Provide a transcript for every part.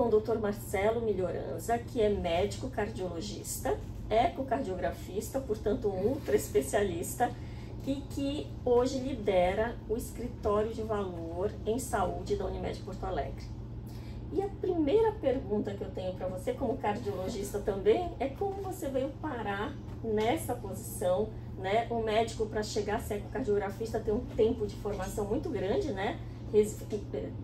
com o Dr. Marcelo Melhoranza, que é médico cardiologista, ecocardiografista, portanto um ultra especialista, e que hoje lidera o escritório de valor em saúde da Unimed Porto Alegre. E a primeira pergunta que eu tenho para você, como cardiologista também, é como você veio parar nessa posição, né? Um médico, para chegar a ser ecocardiografista, tem um tempo de formação muito grande, né?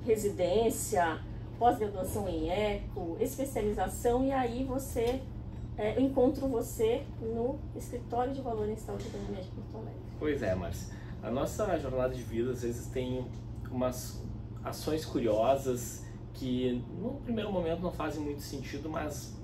Residência, pós-graduação em eco, especialização, e aí eu encontro você no escritório de valor em saúde da Unimed Porto Alegre. Pois é, Márcia. A nossa jornada de vida às vezes tem umas ações curiosas que no primeiro momento não fazem muito sentido, mas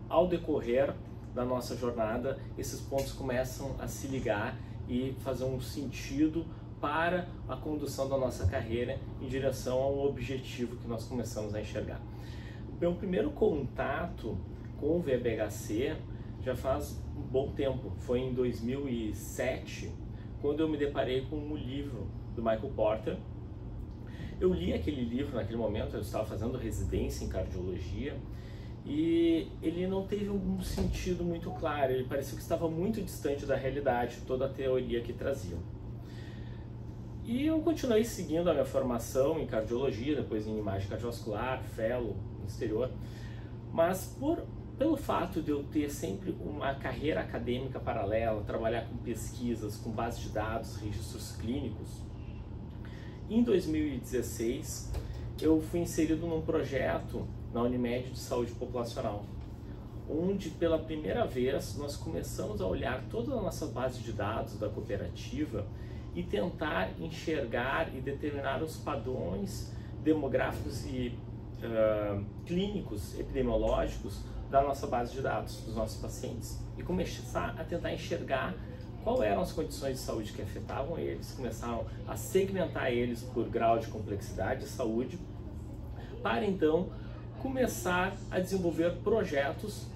ao decorrer da nossa jornada esses pontos começam a se ligar e fazer um sentido para a condução da nossa carreira em direção a um objetivo que nós começamos a enxergar. Meu primeiro contato com o VBHC já faz um bom tempo, foi em 2007, quando eu me deparei com um livro do Michael Porter. Eu li aquele livro naquele momento, eu estava fazendo residência em cardiologia, e ele não teve um sentido muito claro, ele parecia que estava muito distante da realidade, toda a teoria que traziam. E eu continuei seguindo a minha formação em cardiologia, depois em imagem cardiovascular, fellow no exterior, mas pelo fato de eu ter sempre uma carreira acadêmica paralela, trabalhar com pesquisas, com bases de dados, registros clínicos, em 2016 eu fui inserido num projeto na Unimed de Saúde Populacional, onde pela primeira vez nós começamos a olhar toda a nossa base de dados da cooperativa e tentar enxergar e determinar os padrões demográficos e clínicos, epidemiológicos da nossa base de dados, dos nossos pacientes, e começar a tentar enxergar quais eram as condições de saúde que afetavam eles, começaram a segmentar eles por grau de complexidade de saúde, para então começar a desenvolver projetos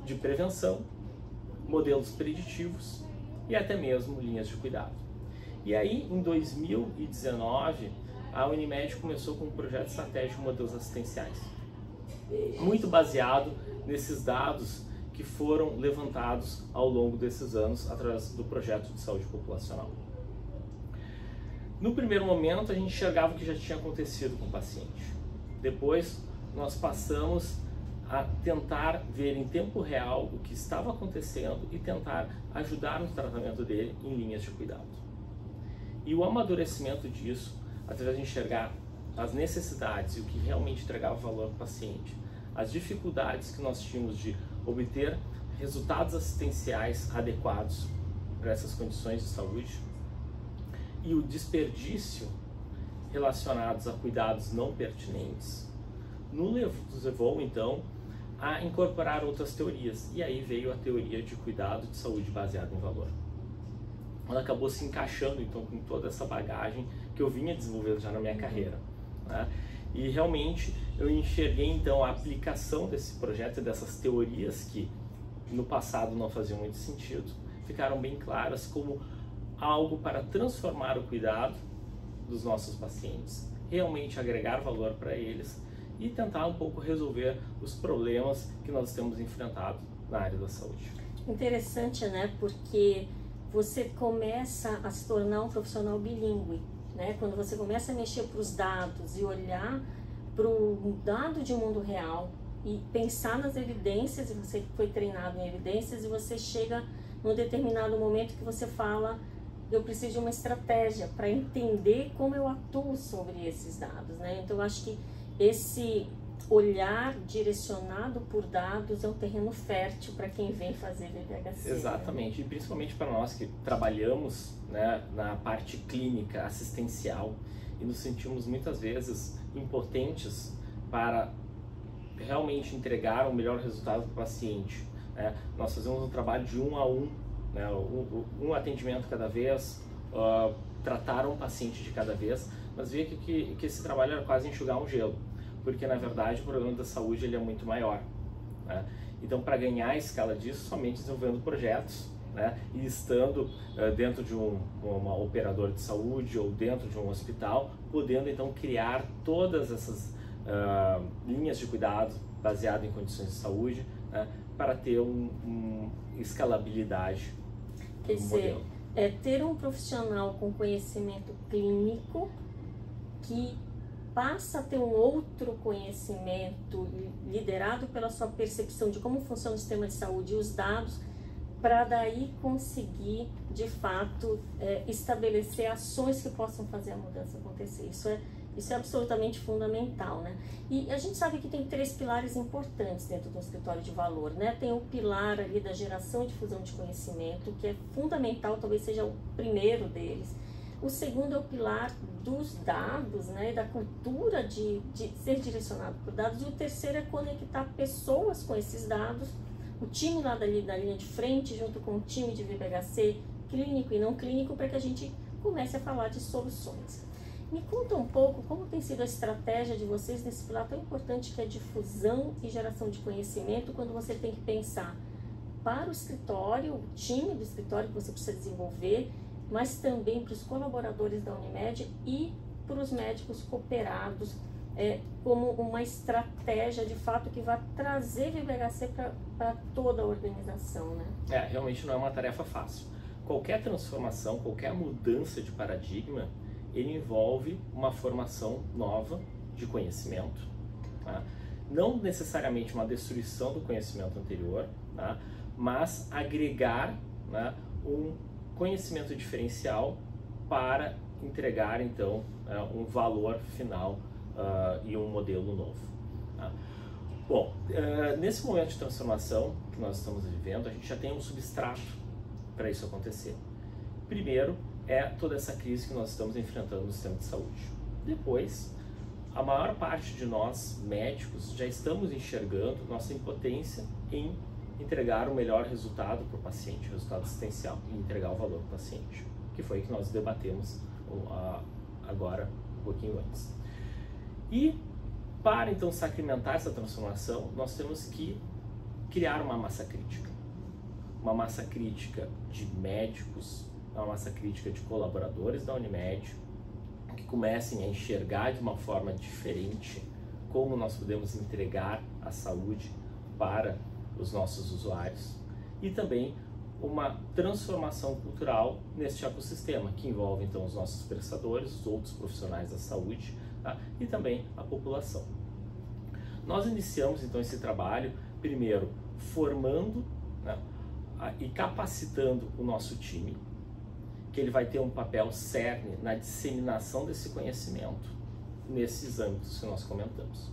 de prevenção, modelos preditivos e até mesmo linhas de cuidado. E aí, em 2019, a Unimed começou com um projeto estratégico de modelos assistenciais, muito baseado nesses dados que foram levantados ao longo desses anos através do projeto de saúde populacional. No primeiro momento, a gente enxergava o que já tinha acontecido com o paciente. Depois, nós passamos a tentar ver em tempo real o que estava acontecendo e tentar ajudar no tratamento dele em linhas de cuidado. E o amadurecimento disso, através de enxergar as necessidades e o que realmente entregava valor ao paciente, as dificuldades que nós tínhamos de obter resultados assistenciais adequados para essas condições de saúde e o desperdício relacionados a cuidados não pertinentes, nos levou então a incorporar outras teorias, e aí veio a teoria de cuidado de saúde baseada em valor. Ela acabou se encaixando então com toda essa bagagem que eu vinha desenvolvendo já na minha carreira, né? E realmente eu enxerguei então a aplicação desse projeto e dessas teorias que no passado não faziam muito sentido, ficaram bem claras como algo para transformar o cuidado dos nossos pacientes, realmente agregar valor para eles e tentar um pouco resolver os problemas que nós temos enfrentado na área da saúde. Interessante, né? Porque você começa a se tornar um profissional bilíngue, né? Quando você começa a mexer para os dados e olhar para o dado de mundo real e pensar nas evidências, e você foi treinado em evidências, e você chega num determinado momento que você fala: eu preciso de uma estratégia para entender como eu atuo sobre esses dados, né? Então eu acho que esse olhar direcionado por dados é um terreno fértil para quem vem fazer VBHC. Exatamente, né? E principalmente para nós que trabalhamos, né, na parte clínica, assistencial, e nos sentimos muitas vezes impotentes para realmente entregar o melhor resultado para o paciente, né? Nós fazemos um trabalho de 1 a 1, né, um atendimento cada vez, tratar um paciente de cada vez, mas via que esse trabalho era quase enxugar um gelo, porque na verdade o problema da saúde ele é muito maior, né? Então, para ganhar a escala disso, somente desenvolvendo projetos, né, e estando dentro de uma operadora de saúde ou dentro de um hospital, podendo então criar todas essas linhas de cuidado baseado em condições de saúde, né, para ter uma escalabilidade Quer do dizer, modelo. é ter um profissional com conhecimento clínico que passa a ter um outro conhecimento liderado pela sua percepção de como funciona o sistema de saúde e os dados, para daí conseguir, de fato, estabelecer ações que possam fazer a mudança acontecer. Isso é absolutamente fundamental, né? E a gente sabe que tem 3 pilares importantes dentro do escritório de valor, né? Tem o pilar ali da geração e difusão de conhecimento, que é fundamental, talvez seja o primeiro deles. O segundo é o pilar dos dados, né? Da cultura de ser direcionado por dados. E o terceiro é conectar pessoas com esses dados, o time lá da linha de frente, junto com o time de VBHC, clínico e não clínico, para que a gente comece a falar de soluções. Me conta um pouco como tem sido a estratégia de vocês nesse pilar tão importante que é difusão e geração de conhecimento, quando você tem que pensar para o escritório, o time do escritório que você precisa desenvolver, mas também para os colaboradores da Unimed e para os médicos cooperados, como uma estratégia de fato que vai trazer VBHC para toda a organização, né? Realmente não é uma tarefa fácil. Qualquer transformação, qualquer mudança de paradigma, ele envolve uma formação nova de conhecimento, tá? Não necessariamente uma destruição do conhecimento anterior, tá? Mas agregar, né, um conhecimento diferencial para entregar então um valor final e um modelo novo, tá? Bom, nesse momento de transformação que nós estamos vivendo, a gente já tem um substrato para isso acontecer. Primeiro é toda essa crise que nós estamos enfrentando no sistema de saúde. Depois, a maior parte de nós, médicos, já estamos enxergando nossa impotência em entregar o melhor resultado para o paciente, resultado assistencial, e entregar o valor para o paciente, que foi o que nós debatemos agora, um pouquinho antes. E para então sacramentar essa transformação, nós temos que criar uma massa crítica de médicos, uma massa crítica de colaboradores da Unimed, que comecem a enxergar de uma forma diferente como nós podemos entregar a saúde para os nossos usuários, e também uma transformação cultural neste ecossistema, que envolve então os nossos prestadores, os outros profissionais da saúde, tá? E também a população. Nós iniciamos então esse trabalho, primeiro formando, né, e capacitando o nosso time, que ele vai ter um papel cerne na disseminação desse conhecimento nesses âmbitos que nós comentamos.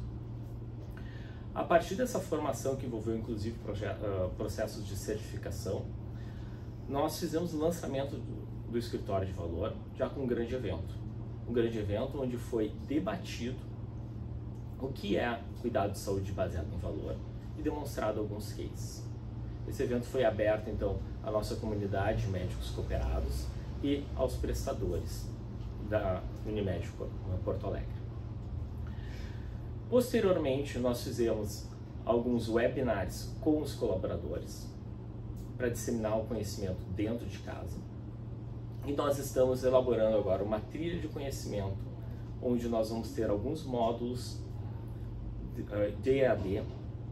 A partir dessa formação, que envolveu inclusive processos de certificação, nós fizemos o lançamento do escritório de valor já com um grande evento onde foi debatido o que é cuidado de saúde baseado em valor e demonstrado alguns cases. Esse evento foi aberto então à nossa comunidade de médicos cooperados e aos prestadores da Unimed Porto Alegre. Posteriormente, nós fizemos alguns webinars com os colaboradores para disseminar o conhecimento dentro de casa. E nós estamos elaborando agora uma trilha de conhecimento, onde nós vamos ter alguns módulos de EAD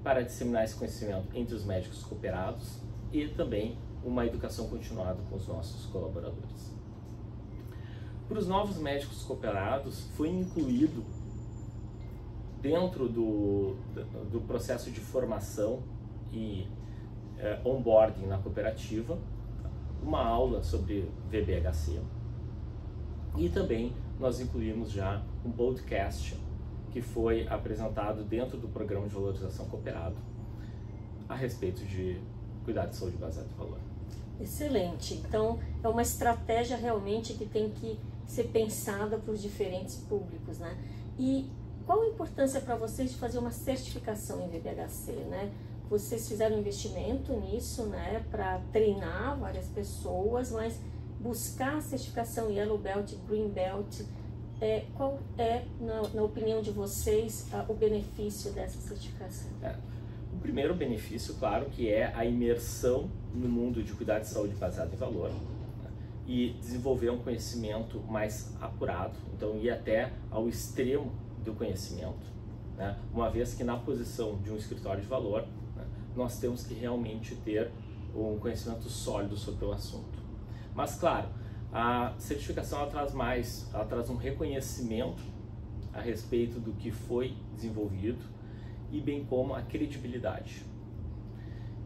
para disseminar esse conhecimento entre os médicos cooperados e também uma educação continuada com os nossos colaboradores. Para os novos médicos cooperados, foi incluído dentro do processo de formação e onboarding na cooperativa, uma aula sobre VBHC, e também nós incluímos já um podcast que foi apresentado dentro do programa de valorização cooperado a respeito de cuidado de saúde baseado em valor. Excelente. Então, é uma estratégia realmente que tem que ser pensada para os diferentes públicos, né? E qual a importância para vocês de fazer uma certificação em VBHC, né? Vocês fizeram um investimento nisso, né, para treinar várias pessoas, mas buscar a certificação Yellow Belt, Green Belt, qual é, na opinião de vocês, o benefício dessa certificação? O primeiro benefício, claro, que é a imersão no mundo de cuidado de saúde baseado em valor, né, e desenvolver um conhecimento mais apurado, então ir até ao extremo do conhecimento, né? Uma vez que na posição de um escritório de valor, né, nós temos que realmente ter um conhecimento sólido sobre o assunto. Mas claro, a certificação ela traz um reconhecimento a respeito do que foi desenvolvido e bem como a credibilidade.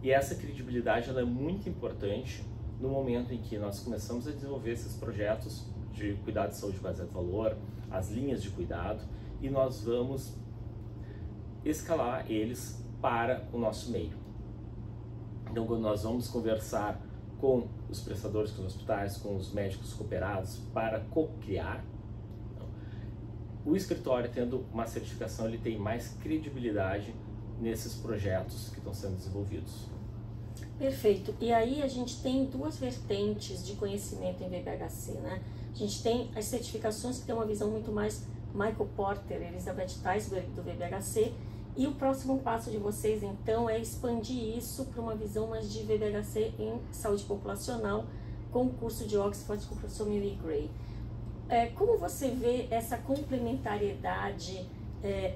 E essa credibilidade ela é muito importante no momento em que nós começamos a desenvolver esses projetos de cuidado de saúde baseado em valor, as linhas de cuidado, e nós vamos escalar eles para o nosso meio. Então, quando nós vamos conversar com os prestadores, com os hospitais, com os médicos cooperados para co-criar, o escritório tendo uma certificação, ele tem mais credibilidade nesses projetos que estão sendo desenvolvidos. Perfeito. E aí a gente tem duas vertentes de conhecimento em VBHC, né? A gente tem as certificações que tem uma visão muito mais Michael Porter, Elizabeth Teisberg do VBHC, e o próximo passo de vocês então é expandir isso para uma visão mais de VBHC em saúde populacional com o curso de Oxford com o professor Mary Gray. Como você vê essa complementariedade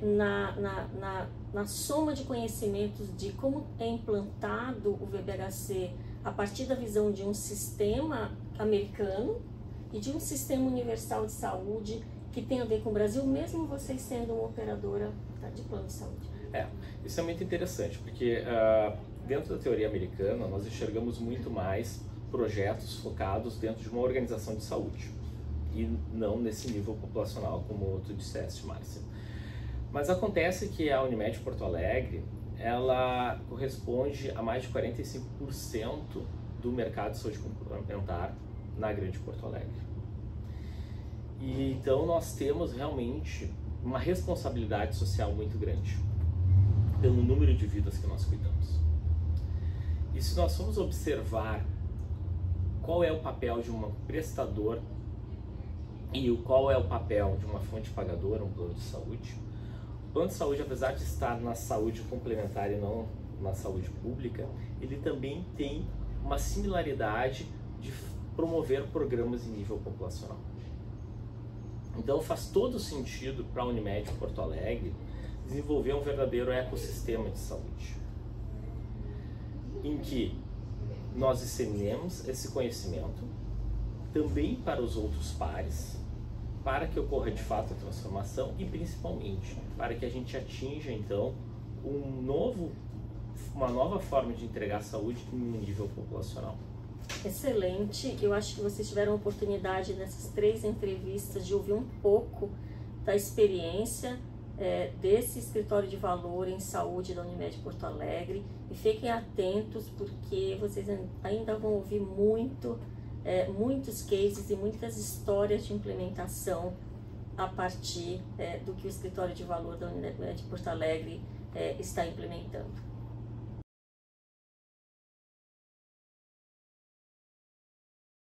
na soma de conhecimentos de como é implantado o VBHC a partir da visão de um sistema americano e de um sistema universal de saúde que tem a ver com o Brasil, mesmo vocês sendo uma operadora de plano de saúde? Isso é muito interessante, porque dentro da teoria americana nós enxergamos muito mais projetos focados dentro de uma organização de saúde e não nesse nível populacional, como tu disseste, Márcia. Mas acontece que a Unimed Porto Alegre, ela corresponde a mais de 45% do mercado de saúde complementar na grande Porto Alegre. E então nós temos realmente uma responsabilidade social muito grande pelo número de vidas que nós cuidamos. E se nós formos observar qual é o papel de um prestador e qual é o papel de uma fonte pagadora, um plano de saúde, o plano de saúde, apesar de estar na saúde complementar e não na saúde pública, ele também tem uma similaridade de promover programas em nível populacional. Então faz todo sentido para a Unimed Porto Alegre desenvolver um verdadeiro ecossistema de saúde, em que nós disseminemos esse conhecimento também para os outros pares, para que ocorra de fato a transformação e principalmente para que a gente atinja então uma nova forma de entregar saúde em um nível populacional. Excelente, eu acho que vocês tiveram a oportunidade nessas 3 entrevistas de ouvir um pouco da experiência desse escritório de valor em saúde da Unimed Porto Alegre, e fiquem atentos porque vocês ainda vão ouvir muitos cases e muitas histórias de implementação a partir do que o escritório de valor da Unimed Porto Alegre está implementando.